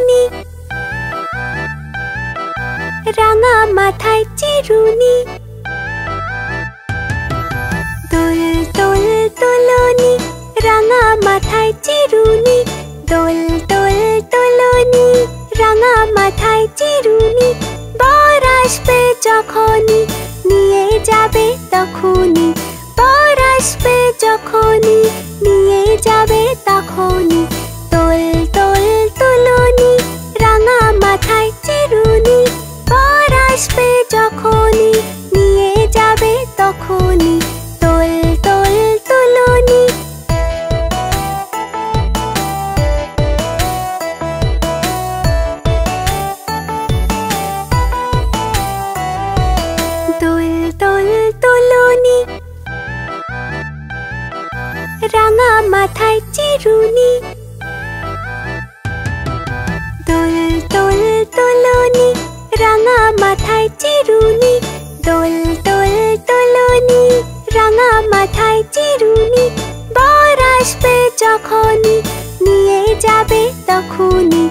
চিরুনি, রাঙা মাথায় চিরুনি। দোল দোল দোলনি, রাঙা মাথায় চিরুনি। দোল দোল দোলনি, রাঙা মাথায় চিরুনি। বর আসবে যখনই, নিয়ে যাবে তখনই। বর আসবে যখনই, নিয়ে যাবে তখনই। দোল দোল দোলনি, রাঙা মাথায় চিরুনি। বর আসবে যখনই, নিয়ে যাবে তখনই। দোল দোল দোলনি। দোল দোল দোলনি, রাঙা মাথায় চিরুনি। দোল দোল দোলনি, রাঙা মাথায় চিরুনি। দোল দোল দোলনি, রাঙা মাথায় চিরুনি। বর আসবে যখনই, নিয়ে যাবে তখনই।